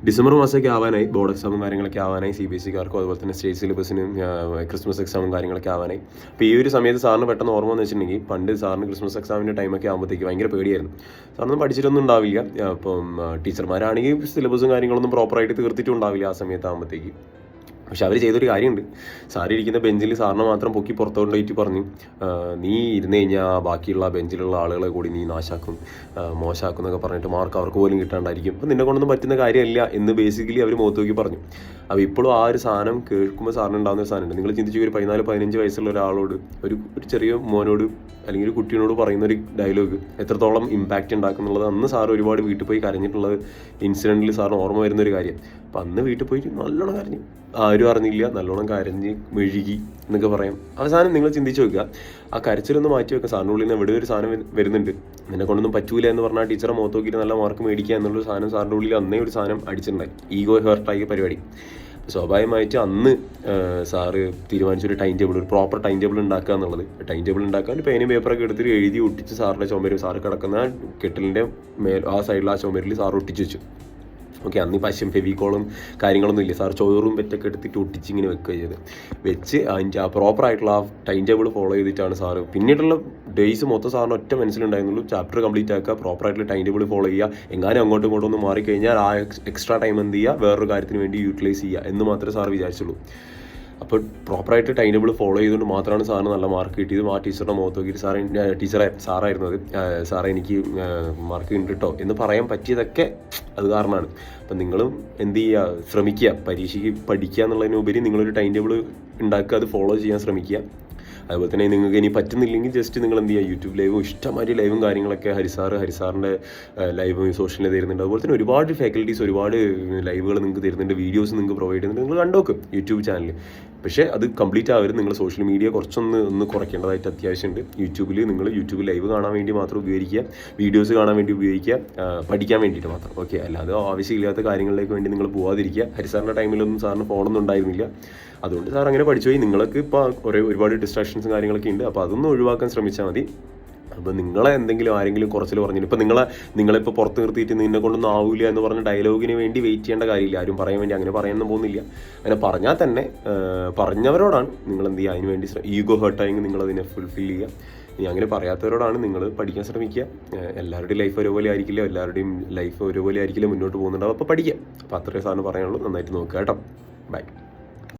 December മാസമൊക്കെ ആവാനായി, board എക്സാമും കാര്യങ്ങളൊക്കെ ആവാനായി, CBSEക്കാർക്കും അതുപോലെ തന്നെ സ്റ്റേറ്റ് സിലബസിനും ക്രിസ്മസ് എക്സാമും കാര്യങ്ങളൊക്കെ ആവാനായി. അപ്പോൾ ഈ ഒരു സമയത്ത് സാറിന് പെട്ടെന്ന് ഓർമ്മ എന്ന് വെച്ചിട്ടുണ്ടെങ്കിൽ, പണ്ട് സാറിന് ക്രിസ്മസ് എക്സാമിൻ്റെ ടൈമൊക്കെ ആകുമ്പോഴത്തേക്ക് ഭയങ്കര പേടിയായിരുന്നു. സാറൊന്നും പഠിച്ചിട്ടൊന്നും ഉണ്ടാവില്ല. അപ്പം ടീച്ചർമാരാണെങ്കിൽ സിലബസും കാര്യങ്ങളൊന്നും പ്രോപ്പറായിട്ട് തീർത്തിട്ടും ഉണ്ടാവില്ല ആ സമയത്താകുമ്പോഴത്തേക്ക്. പക്ഷെ അവർ ചെയ്തൊരു കാര്യമുണ്ട്. സാറ് ഇരിക്കുന്ന ബെഞ്ചിൽ സാറിനെ മാത്രം പൊക്കി പുറത്തോട്ട് പോയിട്ട് പറഞ്ഞു, നീ ഇരുന്ന് കഴിഞ്ഞാൽ ബാക്കിയുള്ള ബെഞ്ചിലുള്ള ആളുകളെ കൂടി നീ നാശാക്കും, മോശമാക്കും എന്നൊക്കെ പറഞ്ഞിട്ട് മാർക്ക് അവർക്ക് പോലും കിട്ടാണ്ടായിരിക്കും. അപ്പം നിന്നെ കൊണ്ടൊന്നും പറ്റുന്ന കാര്യമല്ല എന്ന് ബേസിക്കലി അവർ മുഖത്ത് നോക്കി പറഞ്ഞു. അപ്പോൾ ഇപ്പോഴും ആ ഒരു സാധനം കേൾക്കുമ്പോൾ സാറിന് ഉണ്ടാകുന്ന ഒരു സാധനമുണ്ട്. നിങ്ങൾ ചിന്തിച്ചു, ഒരു 14-15 വയസ്സുള്ള ഒരാളോട്, ഒരു ചെറിയ മോനോട് അല്ലെങ്കിൽ ഒരു കുട്ടിയോട് പറയുന്ന ഒരു ഡയലോഗ് എത്രത്തോളം ഇമ്പാക്റ്റ് ഉണ്ടാക്കുന്നുള്ളത് അന്ന് സാർ ഒരുപാട് വീട്ടിൽ പോയി കരഞ്ഞിട്ടുള്ളത് ഇൻസിഡൻറ്റിൽ സാറിന് ഓർമ്മ വരുന്നൊരു കാര്യം. അപ്പം അന്ന് വീട്ടിൽ പോയിട്ട് നല്ലോണം കരഞ്ഞു, ആരും അറിഞ്ഞില്ല, നല്ലോണം കരഞ്ഞ് മെഴുകി എന്നൊക്കെ പറയാം. അവസാനം നിങ്ങൾ ചിന്തിച്ച് നോക്കുക, ആ കരച്ചിലൊന്ന് മാറ്റി വെക്കുക. സാറിൻ്റെ ഉള്ളിൽ നിന്ന് എവിടെ ഒരു സാധനം വരുന്നുണ്ട്, നിന്നെ കൊണ്ടൊന്നും പറ്റൂല എന്ന് പറഞ്ഞാൽ ടീച്ചറെ മുഖത്ത് നോക്കിയിട്ട് നല്ല മാർക്ക് മേടിക്കുക എന്നുള്ളൊരു സാധനം സാറിൻ്റെ ഉള്ളിൽ അന്നേ ഒരു സാധനം അടിച്ചിട്ടുണ്ടായി, ഈഗോ ഹേർട്ടായ പരിപാടി. സ്വാഭാവികമായിട്ട് അന്ന് സാറ് തീരുമാനിച്ചൊരു ടൈം ടേബിൾ, ഒരു പ്രോപ്പർ ടൈം ടേബിൾ ഉണ്ടാക്കുക എന്നുള്ളത്. ടൈം ടേബിൾ ഉണ്ടാക്കാൻ പേനയും പേപ്പറൊക്കെ എടുത്തിട്ട് എഴുതി ഒട്ടിച്ച് സാറിൻ്റെ ചുമരും, സാറ് കിടക്കുന്ന കെട്ടിലിൻ്റെ ആ സൈഡിൽ ആ ചുമരിൽ സാറ് ഒട്ടിച്ച് വെച്ചു. ഓക്കെ, അന്ന് ഈ പശയും ഫെവിക്കോളും കാര്യങ്ങളൊന്നും ഇല്ല. സാർ ചോറും പെറ്റൊക്കെ എടുത്തിട്ട് ഒട്ടിച്ച് ഇങ്ങനെ വെക്കുക ചെയ്ത് വെച്ച് അതിൻ്റെ ആ പ്രോപ്പറായിട്ടുള്ള ആ ടൈം ടേബിൾ ഫോളോ ചെയ്തിട്ടാണ് സാറ് പിന്നീടുള്ള ഡേയ്സ് മൊത്തം സാറിന് ഒറ്റ മനസ്സിലുണ്ടായിരുന്നുള്ളൂ, ചാപ്റ്റർ കംപ്ലീറ്റ് ആക്കുക, പ്രോപ്പറായിട്ടുള്ള ടൈം ടേബിൾ ഫോളോ ചെയ്യുക, എങ്ങാനും അങ്ങോട്ടും ഇങ്ങോട്ടും ഒന്ന് മാറിക്കഴിഞ്ഞാൽ ആ എക്സ്ട്രാ ടൈം എന്ത് ചെയ്യുക, വേറൊരു കാര്യത്തിന് വേണ്ടി യൂട്ടിലൈസ് ചെയ്യുക എന്ന് മാത്രമേ സാർ വിചാരിച്ചുള്ളൂ. അപ്പോൾ പ്രോപ്പറായിട്ട് ടൈം ടേബിൾ ഫോളോ ചെയ്തുകൊണ്ട് മാത്രമാണ് സാറിന് നല്ല മാർക്ക് കിട്ടിയത്. ആ ടീച്ചറുടെ മുഖത്ത് നോക്കിയിട്ട് സാറായിരുന്നത് സാറേ എനിക്ക് മാർക്ക് ഉണ്ട് കേട്ടോ എന്ന് പറയാൻ പറ്റിയതൊക്കെ അത് കാരണമാണ്. അപ്പം നിങ്ങളും എന്ത് ചെയ്യുക, ശ്രമിക്കുക, പരീക്ഷയ്ക്ക് പഠിക്കുക എന്നുള്ളതിനുപരി നിങ്ങളൊരു ടൈം ടേബിൾ ഉണ്ടാക്കുക, അത് ഫോളോ ചെയ്യാൻ ശ്രമിക്കുക. അതുപോലെ തന്നെ നിങ്ങൾക്ക് ഇനി പറ്റുന്നില്ലെങ്കിൽ ജസ്റ്റ് നിങ്ങൾ എന്ത് ചെയ്യുക, യൂട്യൂബ് ലൈവും ഇഷ്ടംമാതിരി ലൈവും കാര്യങ്ങളൊക്കെ ഹരിസാറിൻ്റെ ലൈവും സോഷ്യലിൽ തരുന്നുണ്ട്. അതുപോലെ തന്നെ ഒരുപാട് ഫാക്കൽറ്റീസ് ഒരുപാട് ലൈവുകൾ നിങ്ങൾക്ക് തരുന്നുണ്ട്, വീഡിയോസ് നിങ്ങൾക്ക് പ്രൊവൈഡ് ചെയ്യുന്നുണ്ട്. നിങ്ങൾ കണ്ടോക്കും യൂട്യൂബ് ചാനൽ. പക്ഷേ അത് കംപ്ലീറ്റ് ആവരുത്. നിങ്ങൾ സോഷ്യൽ മീഡിയ കുറച്ചൊന്ന് കുറയ്ക്കേണ്ടതായിട്ട് അത്യാവശ്യമുണ്ട്. നിങ്ങൾ യൂട്യൂബ് ലൈവ് കാണാൻ വേണ്ടി മാത്രം ഉപയോഗിക്കുക, വീഡിയോസ് കാണാൻ വേണ്ടി ഉപയോഗിക്കുക, പഠിക്കാൻ വേണ്ടിയിട്ട് മാത്രം. ഓക്കെ, അല്ലാതെ ആവശ്യമില്ലാത്ത കാര്യങ്ങളിലേക്ക് വേണ്ടി നിങ്ങൾ പോകാതിരിക്കുക. ഹരിസാറിൻ്റെ ടൈമിലൊന്നും സാറിന് ഫോണൊന്നും ഉണ്ടായിരുന്നില്ല, അതുകൊണ്ട് സാർ അങ്ങനെ പഠിച്ചു പോയി. നിങ്ങൾക്ക് ഇപ്പോൾ ഒരുപാട് ഡിസ്ട്രാക്ഷൻസും കാര്യങ്ങളൊക്കെ ഉണ്ട്, അപ്പോൾ അതൊന്നും ഒഴിവാക്കാൻ ശ്രമിച്ചാൽ മതി. അപ്പോൾ നിങ്ങളെ ആരെങ്കിലും കുറച്ചിൽ പറഞ്ഞിട്ട് ഇപ്പോൾ നിങ്ങളിപ്പോൾ പുറത്ത് നിർത്തിയിട്ട് നിന്നെ കൊണ്ടൊന്നും ആവില്ല എന്ന് പറഞ്ഞ ഡയലോഗിന് വേണ്ടി വെയിറ്റ് ചെയ്യേണ്ട കാര്യമില്ല. ആരും പറയാൻ വേണ്ടി അങ്ങനെ പറയാനൊന്നും പോകുന്നില്ല. അങ്ങനെ പറഞ്ഞാൽ തന്നെ പറഞ്ഞവരോടാണ് നിങ്ങൾ എന്ത് ചെയ്യുക, അതിന് വേണ്ടി ഈഗോ ഹേർട്ടായെങ്കിൽ നിങ്ങളതിനെ ഫുൾഫിൽ ചെയ്യുക. ഇനി അങ്ങനെ പറയാത്തവരോടാണ് നിങ്ങൾ പഠിക്കാൻ ശ്രമിക്കുക. എല്ലാവരുടെയും ലൈഫ് ഒരുപോലെ ആയിരിക്കില്ല, എല്ലാവരുടെയും ലൈഫ് ഒരുപോലെ ആയിരിക്കില്ല മുന്നോട്ട് പോകുന്നുണ്ടാവും. അപ്പോൾ പഠിക്കുക. അപ്പോൾ അത്രയും സാധനം പറയാനുള്ളൂ. നന്നായിട്ട് നോക്കുക കേട്ടോ. ബൈ.